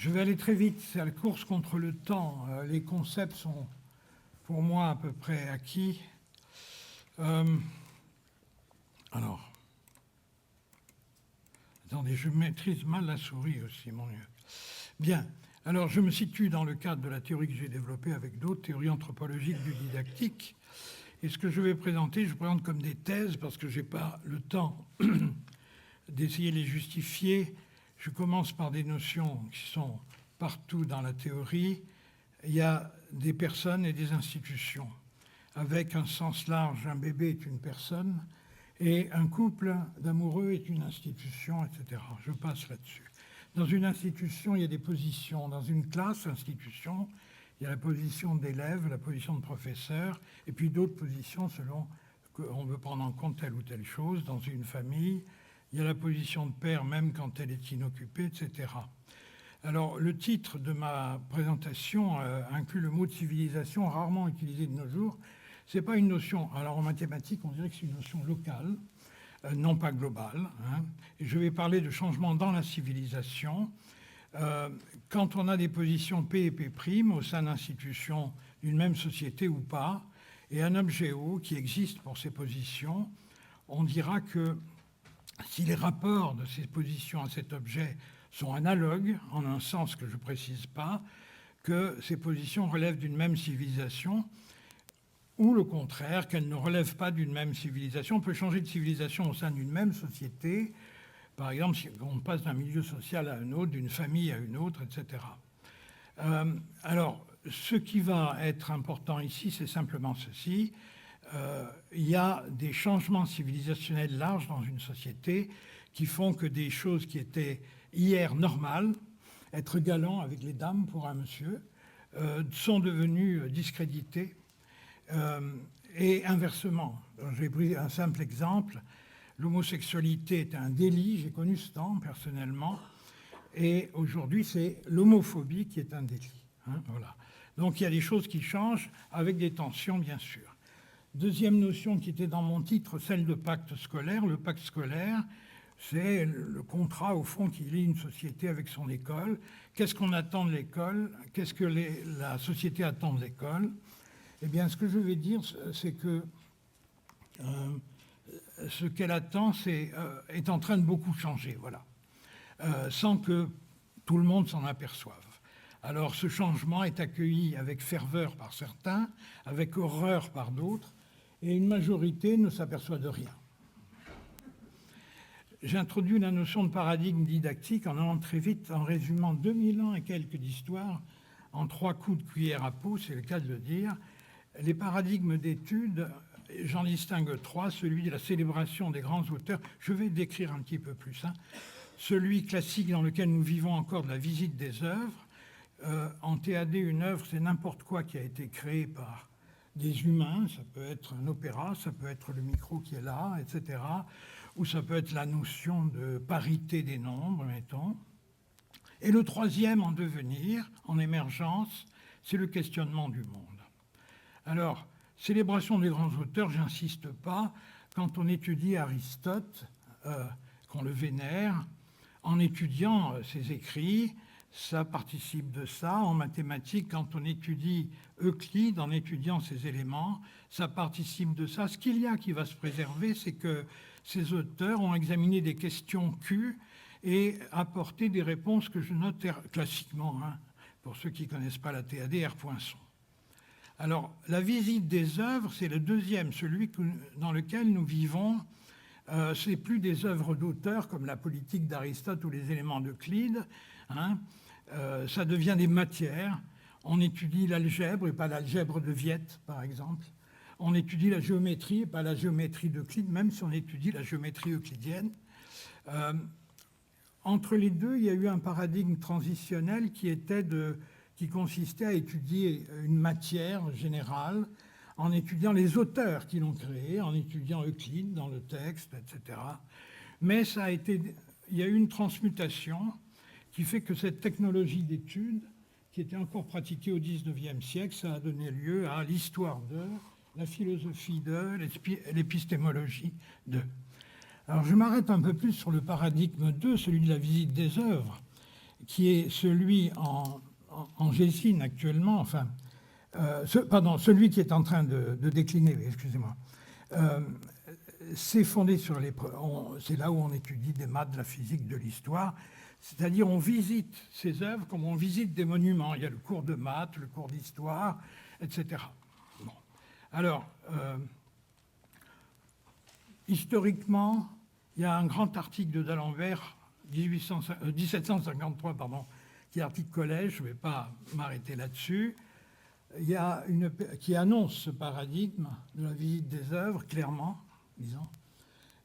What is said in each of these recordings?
Je vais aller très vite, c'est la course contre le temps. Les concepts sont pour moi à peu près acquis. Alors, attendez, je maîtrise mal la souris aussi, mon Dieu. Bien, alors je me situe dans le cadre de la théorie que j'ai développée avec d'autres théories anthropologiques du didactique. Et ce que je vais présenter, je présente comme des thèses parce que je n'ai pas le temps d'essayer de les justifier. Je commence par des notions qui sont partout dans la théorie. Il y a des personnes et des institutions. Avec un sens large, un bébé est une personne et un couple d'amoureux est une institution, etc. Je passe là-dessus. Dans une institution, il y a des positions. Dans une classe, institution, il y a la position d'élève, la position de professeur, et puis d'autres positions selon qu'on veut prendre en compte telle ou telle chose. Dans une famille, il y a la position de père, même quand elle est inoccupée, etc. Alors, le titre de ma présentation inclut le mot de civilisation, rarement utilisé de nos jours. Ce n'est pas une notion, alors en mathématiques, on dirait que c'est une notion locale, non pas globale. Et je vais parler de changement dans la civilisation. Quand on a des positions P et P' au sein d'institutions d'une même société ou pas, et un objet O qui existe pour ces positions, on dira que si les rapports de ces positions à cet objet sont analogues, en un sens que je ne précise pas, que ces positions relèvent d'une même civilisation, ou le contraire, qu'elles ne relèvent pas d'une même civilisation. On peut changer de civilisation au sein d'une même société, par exemple, si on passe d'un milieu social à un autre, d'une famille à une autre, etc. Alors, ce qui va être important ici, c'est simplement ceci. Il y a des changements civilisationnels larges dans une société qui font que des choses qui étaient hier normales, être galant avec les dames pour un monsieur, sont devenues discréditées. Et inversement, j'ai pris un simple exemple, l'homosexualité est un délit, j'ai connu ce temps personnellement, et aujourd'hui c'est l'homophobie qui est un délit. Voilà. Donc il y a des choses qui changent avec des tensions bien sûr. Deuxième notion qui était dans mon titre, celle de pacte scolaire. Le pacte scolaire, c'est le contrat au fond qui lie une société avec son école. Qu'est-ce qu'on attend de l'école? Qu'est-ce que la société attend de l'école? Eh bien, ce que je vais dire, c'est que ce qu'elle attend est en train de beaucoup changer, voilà, sans que tout le monde s'en aperçoive. Alors, ce changement est accueilli avec ferveur par certains, avec horreur par d'autres, et une majorité ne s'aperçoit de rien. J'introduis la notion de paradigme didactique en allant très vite, en résumant 2000 ans et quelques d'histoire en 3 coups de cuillère à peau, c'est le cas de le dire. Les paradigmes d'études, j'en distingue 3, celui de la célébration des grands auteurs, je vais décrire un petit peu plus, celui classique dans lequel nous vivons encore de la visite des œuvres. En TAD, une œuvre, c'est n'importe quoi qui a été créé par des humains, ça peut être un opéra, ça peut être le micro qui est là, etc. Ou ça peut être la notion de parité des nombres, mettons. Et le troisième en devenir, en émergence, c'est le questionnement du monde. Alors, célébration des grands auteurs, j'insiste pas, quand on étudie Aristote, qu'on le vénère, en étudiant ses écrits, ça participe de ça. En mathématiques, quand on étudie Euclide, en étudiant ses éléments, ça participe de ça. Ce qu'il y a qui va se préserver, c'est que ces auteurs ont examiné des questions Q et apporté des réponses que je note classiquement, pour ceux qui ne connaissent pas la TAD, R. Poinçon. Alors, la visite des œuvres, c'est le deuxième, celui dans lequel nous vivons. C'est plus des œuvres d'auteurs comme la politique d'Aristote ou les éléments d'Euclide. Ça devient des matières. On étudie l'algèbre et pas l'algèbre de Viette, par exemple. On étudie la géométrie et pas la géométrie d'Euclide, même si on étudie la géométrie euclidienne. Entre les deux, il y a eu un paradigme transitionnel qui consistait à étudier une matière générale en étudiant les auteurs qui l'ont créée, en étudiant Euclide dans le texte, etc. Mais il y a eu une transmutation qui fait que cette technologie d'étude, qui était encore pratiquée au XIXe siècle, ça a donné lieu à l'histoire de, la philosophie de, l'épistémologie de. Alors je m'arrête un peu plus sur le paradigme 2, celui de la visite des œuvres, qui est celui en Gésine actuellement, enfin, celui qui est en train de décliner, excusez-moi, c'est fondé sur c'est là où on étudie des maths, de la physique, de l'histoire, c'est-à-dire on visite ces œuvres comme on visite des monuments. Il y a le cours de maths, le cours d'histoire, etc. Bon. Alors, historiquement, il y a un grand article de d'Alembert, 1753, pardon, qui est article collège, je ne vais pas m'arrêter là-dessus, qui annonce ce paradigme de la visite des œuvres, clairement, disons,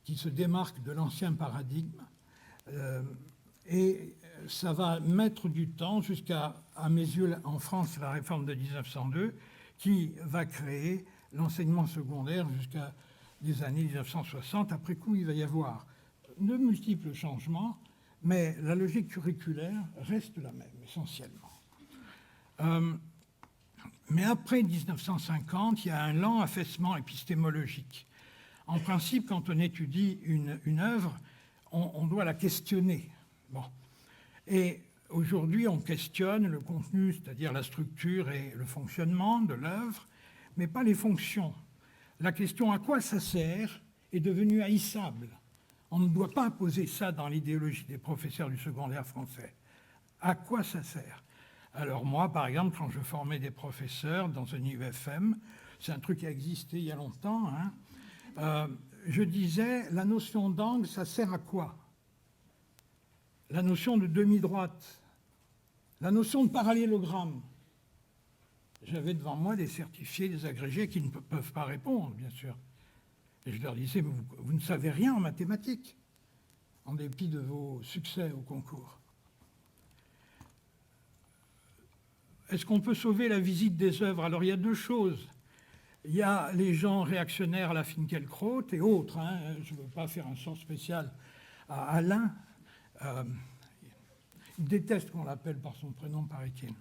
qui se démarque de l'ancien paradigme. Et ça va mettre du temps jusqu'à mes yeux, en France, la réforme de 1902, qui va créer l'enseignement secondaire jusqu'à les années 1960. Après coup, il va y avoir de multiples changements, mais la logique curriculaire reste la même, essentiellement. Mais après 1950, il y a un lent affaissement épistémologique. En principe, quand on étudie une œuvre, on doit la questionner. Bon. Et aujourd'hui, on questionne le contenu, c'est-à-dire la structure et le fonctionnement de l'œuvre, mais pas les fonctions. La question à quoi ça sert est devenue haïssable. On ne doit pas poser ça dans l'idéologie des professeurs du secondaire français. À quoi ça sert? Alors moi, par exemple, quand je formais des professeurs dans un IUFM, c'est un truc qui a existé il y a longtemps, je disais, la notion d'angle, ça sert à quoi? La notion de demi-droite, la notion de parallélogramme. J'avais devant moi des certifiés, des agrégés qui ne peuvent pas répondre, bien sûr. Et je leur disais, mais vous ne savez rien en mathématiques, en dépit de vos succès au concours. Est-ce qu'on peut sauver la visite des œuvres? Alors, il y a deux choses. Il y a les gens réactionnaires à la Finkielkraut et autres. Je ne veux pas faire un sort spécial à Alain. Il déteste qu'on l'appelle par son prénom, paraît-il.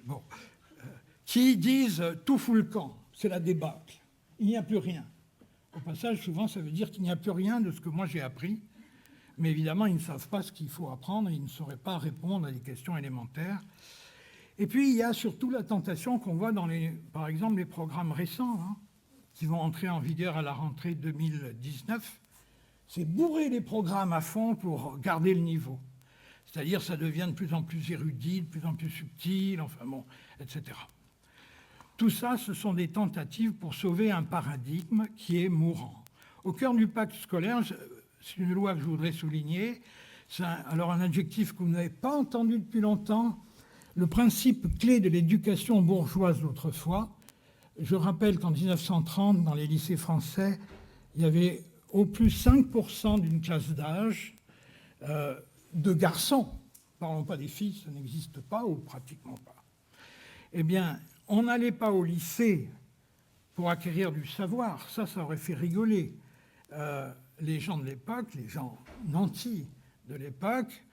Bon. Qui disent tout fout le camp, c'est la débâcle. Il n'y a plus rien. Au passage, souvent, ça veut dire qu'il n'y a plus rien de ce que moi j'ai appris. Mais évidemment, ils ne savent pas ce qu'il faut apprendre, ils ne sauraient pas répondre à des questions élémentaires. Et puis, il y a surtout la tentation qu'on voit dans, par exemple, les programmes récents, qui vont entrer en vigueur à la rentrée 2019. C'est bourrer les programmes à fond pour garder le niveau. C'est-à-dire, ça devient de plus en plus érudit, de plus en plus subtil, enfin bon, etc. Tout ça, ce sont des tentatives pour sauver un paradigme qui est mourant. Au cœur du pacte scolaire, c'est une loi que je voudrais souligner. C'est un adjectif que vous n'avez pas entendu depuis longtemps, le principe clé de l'éducation bourgeoise d'autrefois. Je rappelle qu'en 1930, dans les lycées français, il y avait au plus 5% d'une classe d'âge de garçons. Parlons pas des filles, ça n'existe pas ou pratiquement pas. Eh bien, on n'allait pas au lycée pour acquérir du savoir. Ça aurait fait rigoler les gens de l'époque, les gens nantis de l'époque.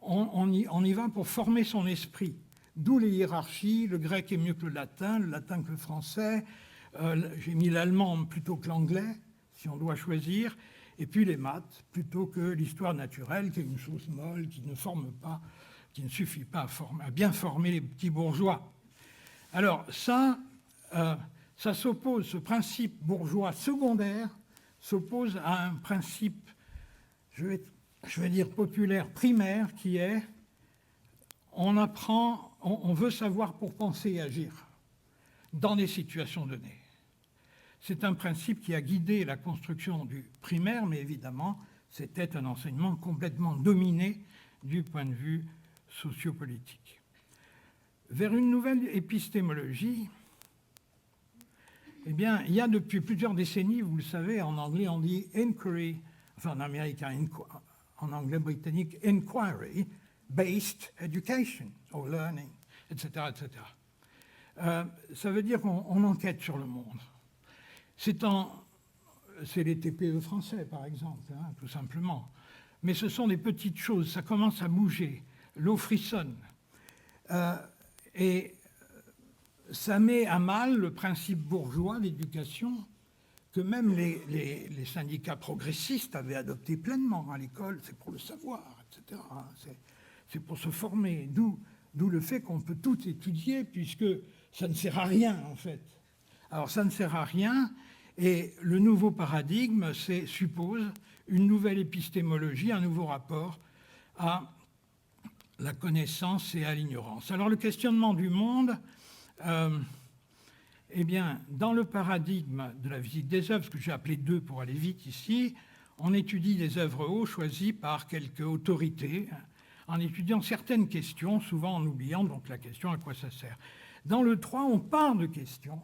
On y va pour former son esprit. D'où les hiérarchies, le grec est mieux que le latin que le français. J'ai mis l'allemand plutôt que l'anglais, si on doit choisir. Et puis les maths, plutôt que l'histoire naturelle, qui est une chose molle, qui ne forme pas, qui ne suffit pas à bien former les petits bourgeois. Alors ça s'oppose, ce principe bourgeois secondaire s'oppose à un principe, je vais dire populaire, primaire, qui est on veut savoir pour penser et agir dans des situations données. C'est un principe qui a guidé la construction du primaire, mais évidemment, c'était un enseignement complètement dominé du point de vue sociopolitique. Vers une nouvelle épistémologie, eh bien, il y a depuis plusieurs décennies, vous le savez, en anglais on dit inquiry, enfin en américain, en anglais britannique, inquiry-based education, or learning, etc., etc. Ça veut dire qu'on enquête sur le monde. C'est les TPE français, par exemple, tout simplement. Mais ce sont des petites choses, ça commence à bouger, l'eau frissonne. Et ça met à mal le principe bourgeois d'éducation que même les syndicats progressistes avaient adopté pleinement à l'école. C'est pour le savoir, etc. C'est pour se former. D'où le fait qu'on peut tout étudier, puisque ça ne sert à rien, en fait. Alors, ça ne sert à rien, et le nouveau paradigme suppose une nouvelle épistémologie, un nouveau rapport à la connaissance et à l'ignorance. Alors, le questionnement du monde, eh bien, dans le paradigme de la visite des œuvres, ce que j'ai appelé 2 pour aller vite ici, on étudie des œuvres hautes choisies par quelques autorités, en étudiant certaines questions, souvent en oubliant donc la question à quoi ça sert. Dans le 3, on part de questions.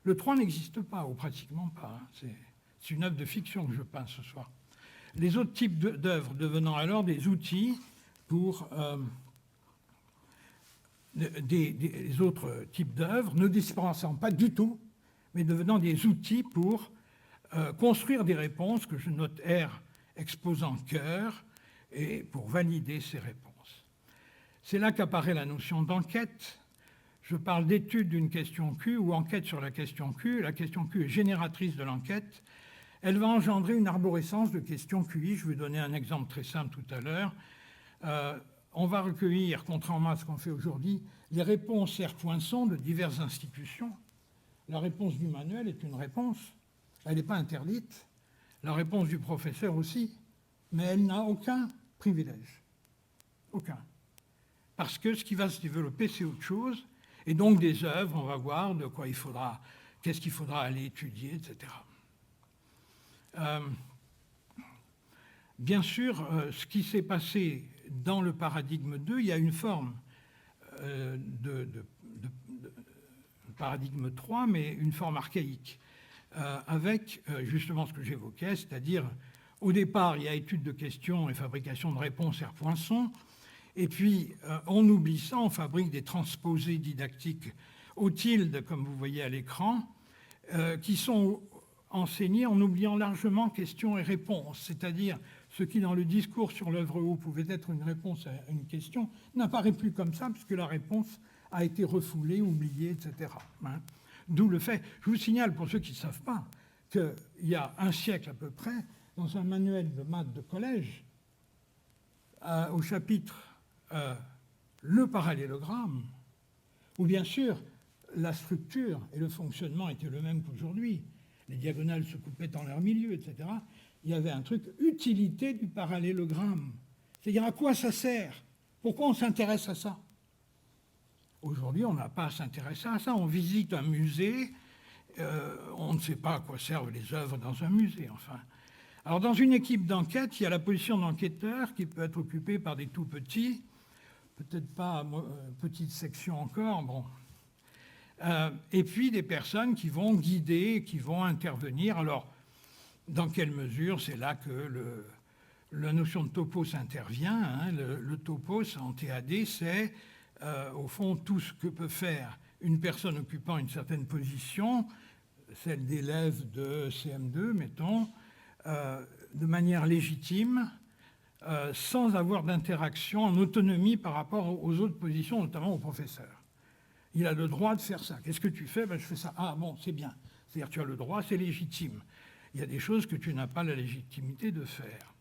Le 3 n'existe pas, ou pratiquement pas. C'est une œuvre de fiction que je peins ce soir. Les autres types d'œuvres devenant alors des outils pour des autres types d'œuvres, ne disparaissant pas du tout, mais devenant des outils pour construire des réponses que je note R exposant cœur et pour valider ces réponses. C'est là qu'apparaît la notion d'enquête. Je parle d'étude d'une question Q ou enquête sur la question Q. La question Q est génératrice de l'enquête. Elle va engendrer une arborescence de questions QI. Je vais donner un exemple très simple tout à l'heure. On va recueillir, contrairement à ce qu'on fait aujourd'hui, les réponses R-Poinçon de diverses institutions. La réponse du manuel est une réponse. Elle n'est pas interdite. La réponse du professeur aussi. Mais elle n'a aucun privilège. Aucun. Parce que ce qui va se développer, c'est autre chose. Et donc des œuvres, on va voir de quoi il faudra, qu'est-ce qu'il faudra aller étudier, etc. Bien sûr, ce qui s'est passé dans le paradigme 2, il y a une forme de paradigme 3, mais une forme archaïque, avec justement ce que j'évoquais, c'est-à-dire au départ, il y a étude de questions et fabrication de réponses R-Poinçon, et puis on oublie ça, on fabrique des transposés didactiques au tilde, comme vous voyez à l'écran, qui sont enseignés en oubliant largement questions et réponses, c'est-à-dire ce qui, dans le discours sur l'œuvre haute, pouvait être une réponse à une question, n'apparaît plus comme ça, puisque la réponse a été refoulée, oubliée, etc. Hein. D'où le fait, je vous signale, pour ceux qui ne savent pas, qu'il y a un siècle à peu près, dans un manuel de maths de collège, au chapitre le parallélogramme, où bien sûr la structure et le fonctionnement étaient le même qu'aujourd'hui, les diagonales se coupaient en leur milieu, etc., il y avait un truc, utilité du parallélogramme. C'est-à-dire à quoi ça sert? Pourquoi on s'intéresse à ça? Aujourd'hui, on n'a pas à s'intéresser à ça. On visite un musée, on ne sait pas à quoi servent les œuvres dans un musée, enfin. Alors, dans une équipe d'enquête, il y a la position d'enquêteur qui peut être occupée par des tout petits, peut-être pas petite section encore, bon. Et puis des personnes qui vont guider, qui vont intervenir. Alors, dans quelle mesure? C'est là que la notion de topos intervient. Hein. Le topos en TAD, c'est au fond tout ce que peut faire une personne occupant une certaine position, celle d'élève de CM2, mettons, de manière légitime, sans avoir d'interaction en autonomie par rapport aux autres positions, notamment au professeur. Il a le droit de faire ça. Qu'est-ce que tu fais? Ben, je fais ça. Ah bon, c'est bien. C'est-à-dire tu as le droit, c'est légitime. Il y a des choses que tu n'as pas la légitimité de faire.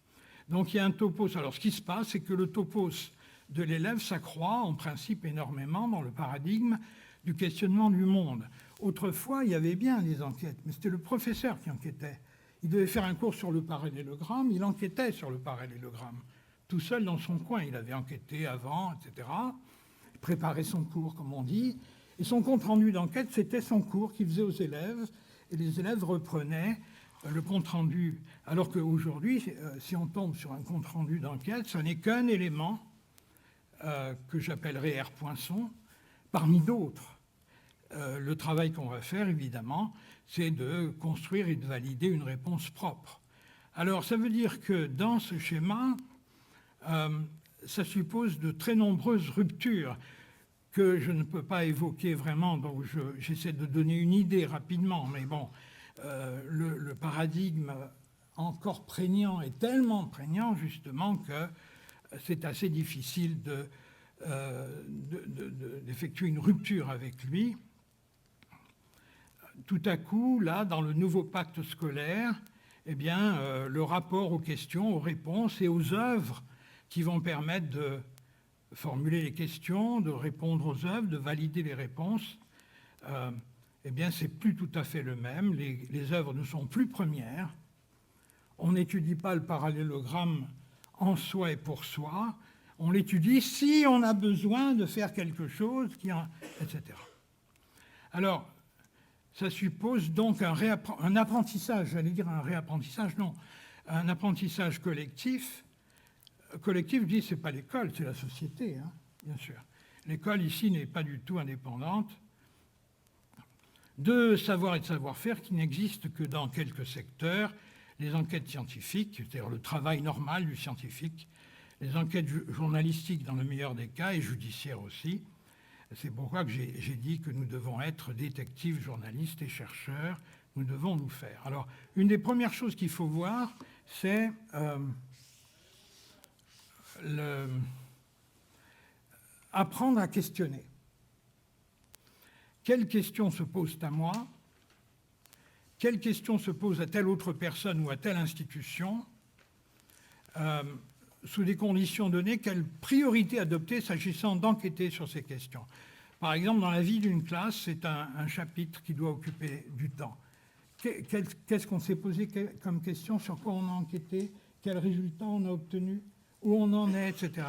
Donc il y a un topos. Alors ce qui se passe, c'est que le topos de l'élève s'accroît en principe énormément dans le paradigme du questionnement du monde. Autrefois, il y avait bien des enquêtes, mais c'était le professeur qui enquêtait. Il devait faire un cours sur le parallélogramme, il enquêtait sur le parallélogramme. Tout seul dans son coin, il avait enquêté avant, etc., préparé son cours, comme on dit, et son compte-rendu d'enquête, c'était son cours qu'il faisait aux élèves, et les élèves reprenaient le compte-rendu. Alors qu'aujourd'hui, si on tombe sur un compte-rendu d'enquête, ce n'est qu'un élément que j'appellerais R-Poinçon, parmi d'autres. Le travail qu'on va faire, évidemment, c'est de construire et de valider une réponse propre. Alors, ça veut dire que dans ce schéma, ça suppose de très nombreuses ruptures que je ne peux pas évoquer vraiment, donc j'essaie de donner une idée rapidement, mais bon, le paradigme encore prégnant est tellement prégnant, justement, que c'est assez difficile d'effectuer une rupture avec lui. tout à coup, là, dans le nouveau pacte scolaire, eh bien, le rapport aux questions, aux réponses et aux œuvres qui vont permettre de formuler les questions, de répondre aux œuvres, de valider les réponses, eh bien, c'est plus tout à fait le même. Les œuvres ne sont plus premières. On n'étudie pas le parallélogramme en soi et pour soi. On l'étudie si on a besoin de faire quelque chose, etc. Alors, ça suppose donc un apprentissage, j'allais dire un réapprentissage, non, un apprentissage collectif. Collectif, je dis, ce n'est pas l'école, c'est la société, hein, bien sûr. L'école, ici, n'est pas du tout indépendante de savoir et de savoir-faire qui n'existent que dans quelques secteurs, les enquêtes scientifiques, c'est-à-dire le travail normal du scientifique, les enquêtes journalistiques dans le meilleur des cas et judiciaires aussi. C'est pourquoi que j'ai dit que nous devons être détectives, journalistes et chercheurs, nous devons nous faire. Alors, une des premières choses qu'il faut voir, c'est apprendre à questionner. Quelles questions se posent à moi? Quelles questions se posent à telle autre personne ou à telle institution? Sous des conditions données, quelle priorité adopter s'agissant d'enquêter sur ces questions? Par exemple, dans la vie d'une classe, c'est un chapitre qui doit occuper du temps. Qu'est-ce qu'on s'est posé comme question? Sur quoi on a enquêté? Quels résultats on a obtenus? Où on en est, etc.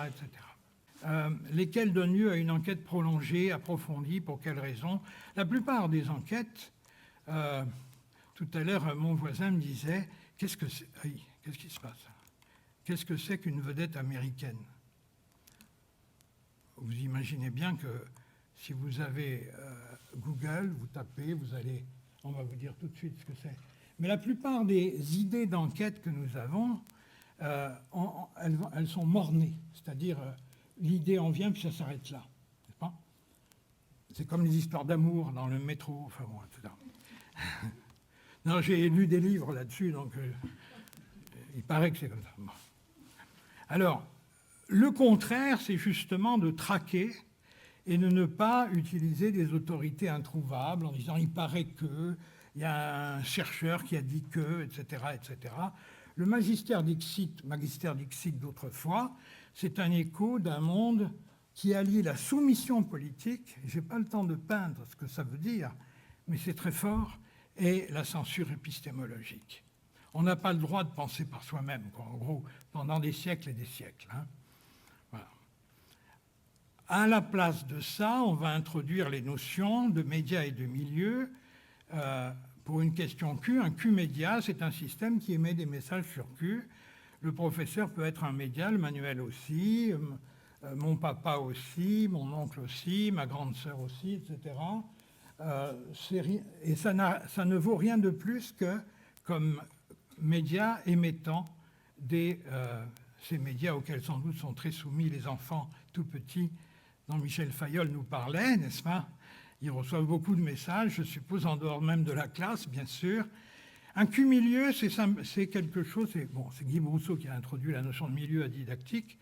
Lesquels donnent lieu à une enquête prolongée, approfondie, pour quelles raisons? La plupart des enquêtes, tout à l'heure, mon voisin me disait, qu'est-ce qui se passe? Qu'est-ce que c'est qu'une vedette américaine? Vous imaginez bien que si vous avez Google, vous tapez, on va vous dire tout de suite ce que c'est. Mais la plupart des idées d'enquête que nous avons, elles sont mornées, c'est-à-dire l'idée en vient puis ça s'arrête là. C'est comme les histoires d'amour dans le métro, enfin bon, etc. Non, j'ai lu des livres là-dessus, donc il paraît que c'est comme ça. Bon. Alors, le contraire, c'est justement de traquer et de ne pas utiliser des autorités introuvables en disant « il paraît que », il y a un chercheur qui a dit que, etc., etc. Le magistère Dixit d'autrefois, c'est un écho d'un monde qui allie la soumission politique, je n'ai pas le temps de peindre ce que ça veut dire, mais c'est très fort, et la censure épistémologique. On n'a pas le droit de penser par soi-même, en gros, pendant des siècles et des siècles. Hein. Voilà. À la place de ça, on va introduire les notions de médias et de milieux. Pour une question Q, un Q-média, c'est un système qui émet des messages sur Q. Le professeur peut être un média, le manuel aussi, mon papa aussi, mon oncle aussi, ma grande sœur aussi, etc. Et ça ne vaut rien de plus que comme médias émettant ces médias auxquels sans doute sont très soumis les enfants tout petits dont Michel Fayol nous parlait, n'est-ce pas? Ils reçoivent beaucoup de messages, je suppose, en dehors même de la classe, bien sûr. Un Q-milieu, c'est quelque chose, c'est Guy Brousseau qui a introduit la notion de milieu à didactique,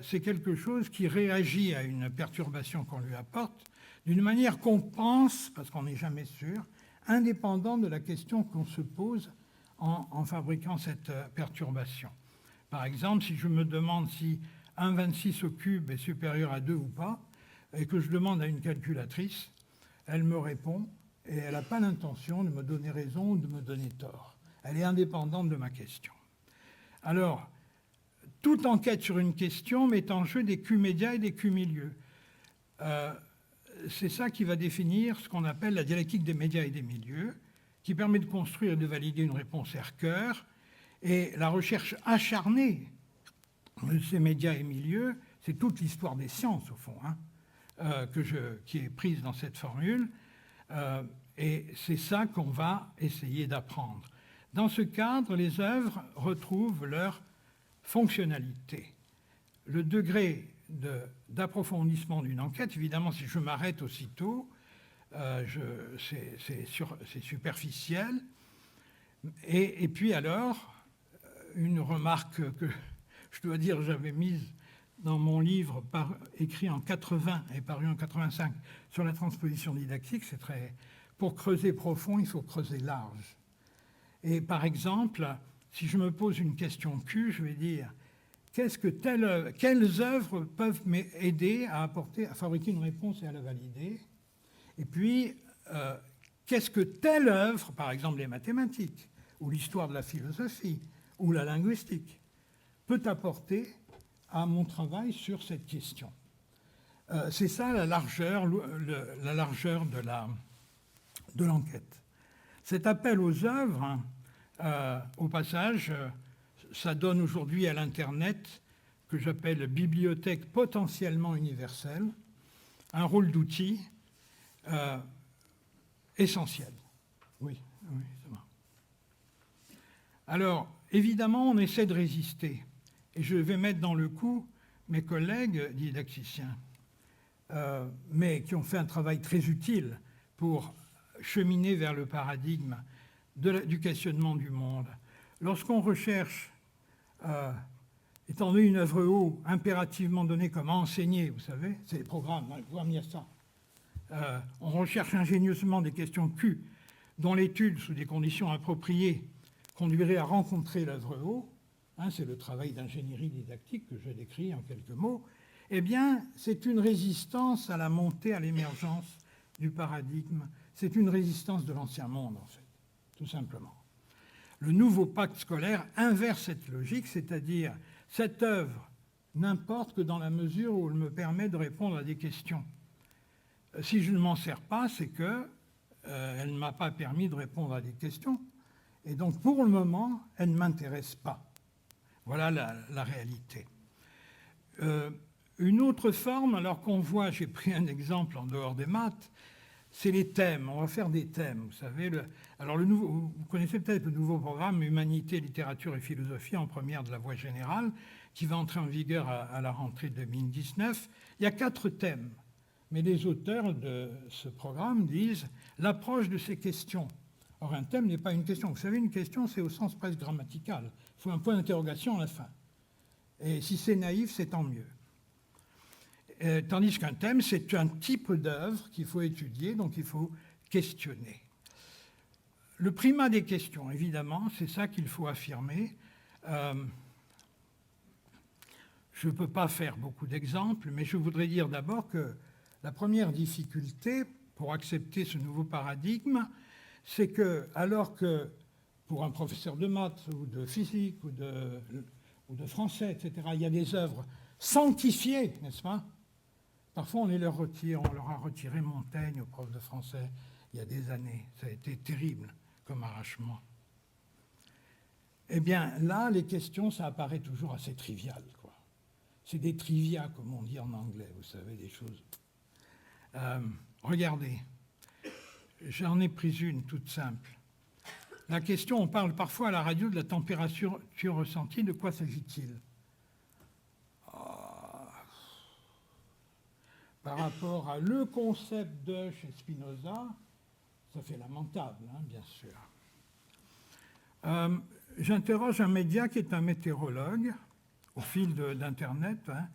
c'est quelque chose qui réagit à une perturbation qu'on lui apporte d'une manière qu'on pense, parce qu'on n'est jamais sûr, indépendant de la question qu'on se pose en fabriquant cette perturbation. Par exemple, si je me demande si 1,26 au cube est supérieur à 2 ou pas, et que je demande à une calculatrice, elle me répond, et elle n'a pas l'intention de me donner raison ou de me donner tort. Elle est indépendante de ma question. Alors, toute enquête sur une question met en jeu des Q-médias et des Q-milieux. C'est ça qui va définir ce qu'on appelle la dialectique des médias et des milieux, qui permet de construire et de valider une réponse R-cœur. Et la recherche acharnée de ces médias et milieux, c'est toute l'histoire des sciences, au fond, hein, qui est prise dans cette formule. Et c'est ça qu'on va essayer d'apprendre. Dans ce cadre, les œuvres retrouvent leur fonctionnalité. Le degré d'approfondissement d'une enquête, évidemment, si je m'arrête aussitôt, c'est superficiel. Et puis alors, une remarque que je dois dire j'avais mise dans mon livre écrit en 80 et paru en 85 sur la transposition didactique, c'est très pour creuser profond, il faut creuser large. Et par exemple, si je me pose une question Q, je vais dire quelles œuvres peuvent m'aider à fabriquer une réponse et à la valider. Et puis, qu'est-ce que telle œuvre, par exemple les mathématiques, ou l'histoire de la philosophie, ou la linguistique, peut apporter à mon travail sur cette question. C'est ça la largeur de l'enquête. Cet appel aux œuvres, au passage, ça donne aujourd'hui à l'Internet, que j'appelle bibliothèque potentiellement universelle, un rôle d'outil essentiel. Oui, ça va. Alors, évidemment, on essaie de résister. Et je vais mettre dans le coup mes collègues didacticiens, mais qui ont fait un travail très utile pour cheminer vers le paradigme du questionnement du monde. Lorsqu'on recherche, étant donné une œuvre O impérativement donnée comme à enseigner, vous savez, c'est les programmes, hein, vous amenez ça. On recherche ingénieusement des questions Q, dont l'étude, sous des conditions appropriées, conduirait à rencontrer l'œuvre O, hein, c'est le travail d'ingénierie didactique que je décris en quelques mots, eh bien, c'est une résistance à la montée, à l'émergence du paradigme. C'est une résistance de l'ancien monde, en fait, tout simplement. Le nouveau pacte scolaire inverse cette logique, c'est-à-dire cette œuvre n'importe que dans la mesure où elle me permet de répondre à des questions. Si je ne m'en sers pas, c'est qu'elle ne m'a pas permis de répondre à des questions. Et donc, pour le moment, elle ne m'intéresse pas. Voilà la réalité. Une autre forme, alors qu'on voit, j'ai pris un exemple en dehors des maths, c'est les thèmes. On va faire des thèmes, vous savez. Vous connaissez peut-être le nouveau programme Humanité, littérature et philosophie en première de la voie générale, qui va entrer en vigueur à la rentrée 2019. Il y a 4 thèmes. Mais les auteurs de ce programme disent l'approche de ces questions. Or, un thème n'est pas une question. Vous savez, une question, c'est au sens presque grammatical. Il faut un point d'interrogation à la fin. Et si c'est naïf, c'est tant mieux. Tandis qu'un thème, c'est un type d'œuvre qu'il faut étudier, donc il faut questionner. Le primat des questions, évidemment, c'est ça qu'il faut affirmer. Je ne peux pas faire beaucoup d'exemples, mais je voudrais dire d'abord que la première difficulté pour accepter ce nouveau paradigme, c'est que, alors que pour un professeur de maths ou de physique ou de français, etc., il y a des œuvres sanctifiées, n'est-ce pas? Parfois, on leur a retiré Montaigne aux profs de français il y a des années. Ça a été terrible comme arrachement. Eh bien, là, les questions, ça apparaît toujours assez trivial, quoi. C'est des trivia, comme on dit en anglais, vous savez, des choses. Regardez, j'en ai pris une toute simple. La question, on parle parfois à la radio de la température ressentie, de quoi s'agit-il? Par rapport à le concept de chez Spinoza, ça fait lamentable, hein, bien sûr. J'interroge un média qui est un météorologue, au fil d'Internet. Hein.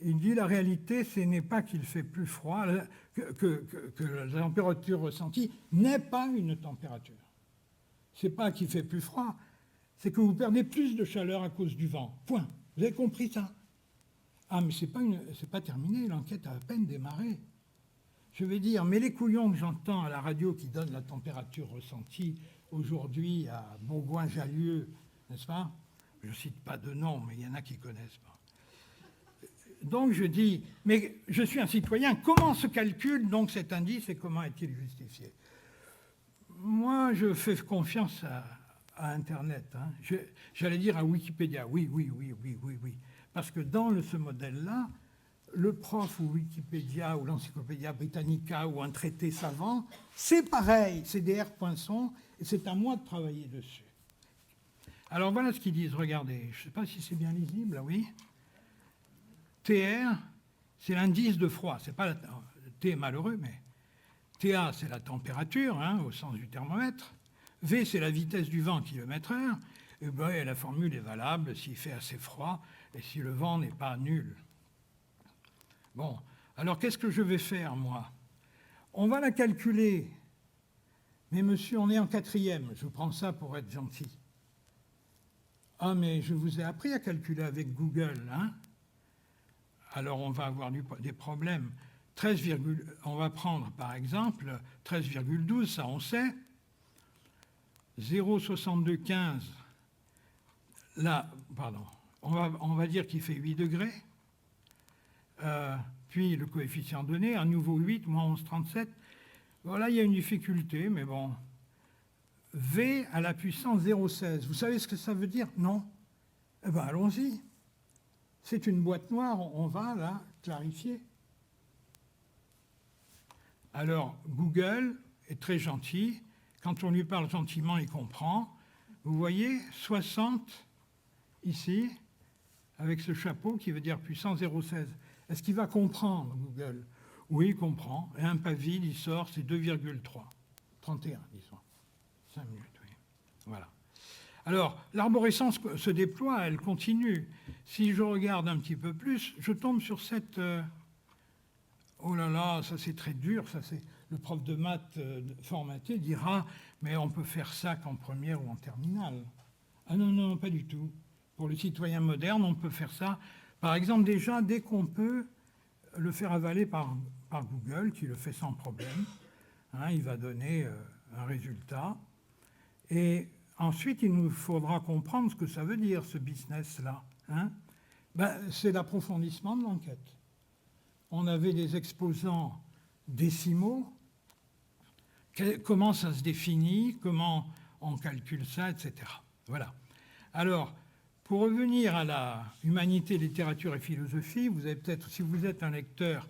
Il dit la réalité, ce n'est pas qu'il fait plus froid, que la température ressentie n'est pas une température. Ce n'est pas qu'il fait plus froid, c'est que vous perdez plus de chaleur à cause du vent. Point. Vous avez compris ça? Ah, mais c'est pas terminé, l'enquête a à peine démarré. Je vais dire, mais les couillons que j'entends à la radio qui donnent la température ressentie aujourd'hui à Bourgoin-Jallieu, n'est-ce pas? Je ne cite pas de nom, mais il y en a qui ne connaissent pas. Donc je dis, mais je suis un citoyen, comment se calcule donc cet indice et comment est-il justifié? Moi, je fais confiance à Internet. Hein. J'allais dire à Wikipédia, oui. Parce que dans ce modèle-là, le prof ou Wikipédia ou l'Encyclopédia Britannica ou un traité savant, c'est pareil, c'est des R. Poinçon, et c'est à moi de travailler dessus. Alors voilà ce qu'ils disent, regardez, je ne sais pas si c'est bien lisible, oui. TR, c'est l'indice de froid, c'est pas T est malheureux, mais TA, c'est la température, hein, au sens du thermomètre. V, c'est la vitesse du vent, km/h. Et ben, la formule est valable s'il fait assez froid et si le vent n'est pas nul. Bon, alors qu'est-ce que je vais faire, moi? On va la calculer Mais monsieur, on est en 4e, je prends ça pour être gentil. Ah, mais je vous ai appris à calculer avec Google, hein? Alors on va avoir des problèmes. On va prendre par exemple 13,12, ça on sait. 0,6215, là, pardon, on va dire qu'il fait 8 degrés. Puis le coefficient donné, un nouveau 8, moins 11,37. Voilà, il y a une difficulté, mais bon. V à la puissance 0,16. Vous savez ce que ça veut dire? Non? Eh bien, allons-y. C'est une boîte noire, on va la clarifier. Alors, Google est très gentil. Quand on lui parle gentiment, il comprend. Vous voyez, 60 ici, avec ce chapeau qui veut dire puissance 0,16. Est-ce qu'il va comprendre, Google? Oui, il comprend. Et un pas vide, il sort, c'est 2,3. 31, disons. 5 minutes, oui. Voilà. Alors, l'arborescence se déploie, elle continue. Si je regarde un petit peu plus, je tombe sur cette... oh là là, ça c'est très dur, ça c'est... Le prof de maths formaté dira, mais on peut faire ça qu'en première ou en terminale. Ah non, non, pas du tout. Pour le citoyen moderne, on peut faire ça, par exemple, déjà, dès qu'on peut le faire avaler par Google, qui le fait sans problème. Hein, il va donner un résultat. Et ensuite, il nous faudra comprendre ce que ça veut dire, ce business-là. Hein. Ben, c'est l'approfondissement de l'enquête. On avait des exposants décimaux. Comment ça se définit, comment on calcule ça, etc. Voilà. Alors, pour revenir à la humanité, littérature et philosophie, vous avez peut-être, si vous êtes un lecteur,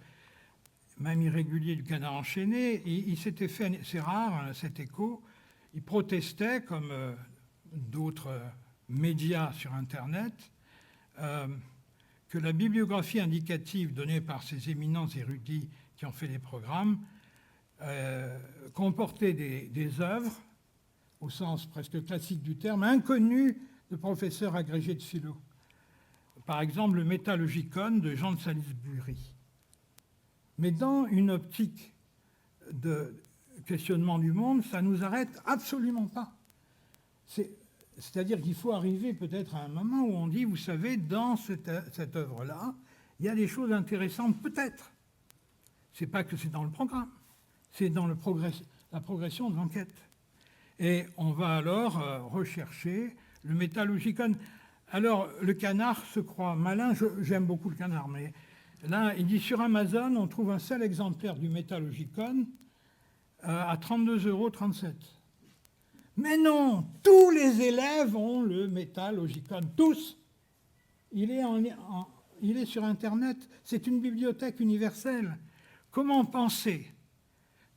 même irrégulier, du Canard enchaîné, il s'était fait, c'est rare, hein, cet écho, il protestait, comme d'autres médias sur Internet, que la bibliographie indicative donnée par ces éminents érudits qui ont fait les programmes comportait des œuvres, au sens presque classique du terme, inconnues de professeurs agrégés de philo. Par exemple, le Métallogicon de Jean de Salisbury. Mais dans une optique de questionnement du monde, ça ne nous arrête absolument pas. C'est-à-dire qu'il faut arriver peut-être à un moment où on dit, vous savez, dans cette œuvre-là, il y a des choses intéressantes, peut-être. Ce n'est pas que c'est dans le programme, c'est dans la progression de l'enquête. Et on va alors rechercher le Métallogicon. Alors, le Canard se croit malin, j'aime beaucoup le Canard, mais là, il dit sur Amazon, on trouve un seul exemplaire du Métallogicon à 32,37 €. Mais non, tous les élèves ont le Métallogicon, tous. Il est sur Internet, c'est une bibliothèque universelle. Comment penser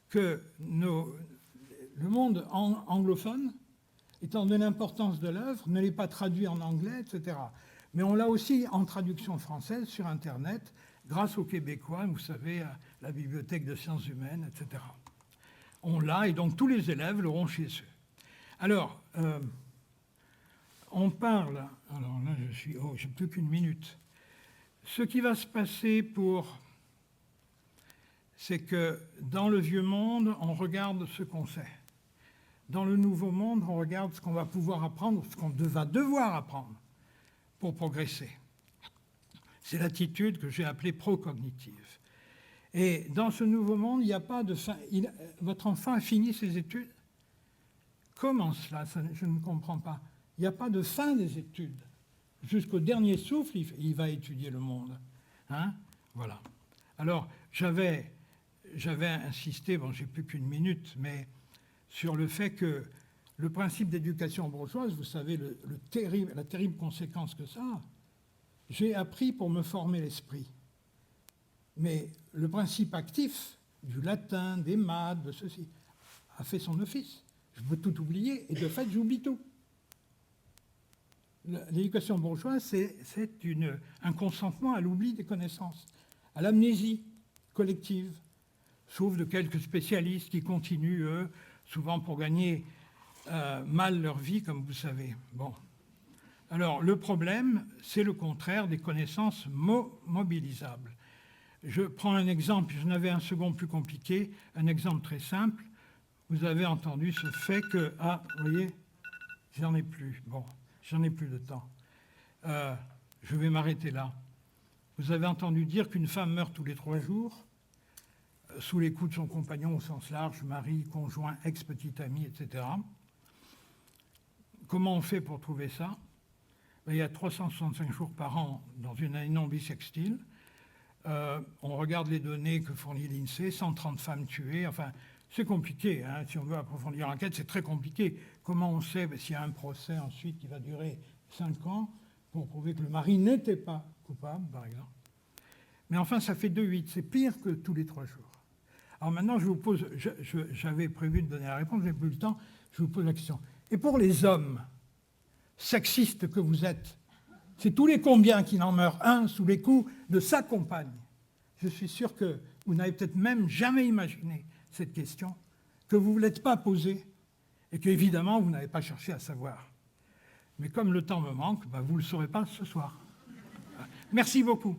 que le monde anglophone, étant donné l'importance de l'œuvre, ne l'est pas traduit en anglais, etc. Mais on l'a aussi en traduction française sur Internet, grâce aux Québécois, vous savez, à la bibliothèque de sciences humaines, etc. On l'a, et donc tous les élèves l'auront chez eux. Alors, on parle... Alors là, j'ai plus qu'une minute. Ce qui va se passer c'est que dans le vieux monde, on regarde ce qu'on sait. Dans le nouveau monde, on regarde ce qu'on va pouvoir apprendre, ce qu'on va devoir apprendre pour progresser. C'est l'attitude que j'ai appelée pro-cognitive. Et dans ce nouveau monde, il n'y a pas de fin. Votre enfant a fini ses études? Comment cela? Je ne comprends pas. Il n'y a pas de fin des études. Jusqu'au dernier souffle, il va étudier le monde. Hein? Voilà. Alors, j'avais insisté, bon, j'ai plus qu'une minute, mais sur le fait que le principe d'éducation bourgeoise, vous savez, la terrible conséquence que ça a, j'ai appris pour me former l'esprit. Mais le principe actif du latin, des maths, de ceci, a fait son office. Je peux tout oublier, et de fait, j'oublie tout. L'éducation bourgeoise, c'est un consentement à l'oubli des connaissances, à l'amnésie collective, sauf de quelques spécialistes qui continuent, eux, souvent pour gagner mal leur vie, comme vous savez. Bon. Alors, le problème, c'est le contraire des connaissances mobilisables. Je prends un exemple, j'en avais un second plus compliqué, un exemple très simple. vous avez entendu ce fait que... Ah, vous voyez, j'en ai plus. Bon, j'en ai plus de temps. Je vais m'arrêter là. Vous avez entendu dire qu'une femme meurt tous les 3 jours, sous les coups de son compagnon au sens large, mari, conjoint, ex-petit ami, etc. Comment on fait pour trouver ça? Il y a 365 jours par an dans une année non bissextile. On regarde les données que fournit l'INSEE, 130 femmes tuées. Enfin, c'est compliqué. Hein. Si on veut approfondir l'enquête, c'est très compliqué. Comment on sait s'il y a un procès ensuite qui va durer 5 ans pour prouver que le mari n'était pas coupable, par exemple. Mais enfin, ça fait 2,8. C'est pire que tous les 3 jours. Alors maintenant, je vous pose... J'avais prévu de donner la réponse, je n'ai plus le temps. Je vous pose la question. Et pour les hommes sexistes que vous êtes, c'est tous les combien qu'il en meurt un sous les coups de sa compagne? Je suis sûr que vous n'avez peut-être même jamais imaginé cette question, que vous ne l'êtes pas posée et qu'évidemment, vous n'avez pas cherché à savoir. Mais comme le temps me manque, vous ne le saurez pas ce soir. Merci beaucoup.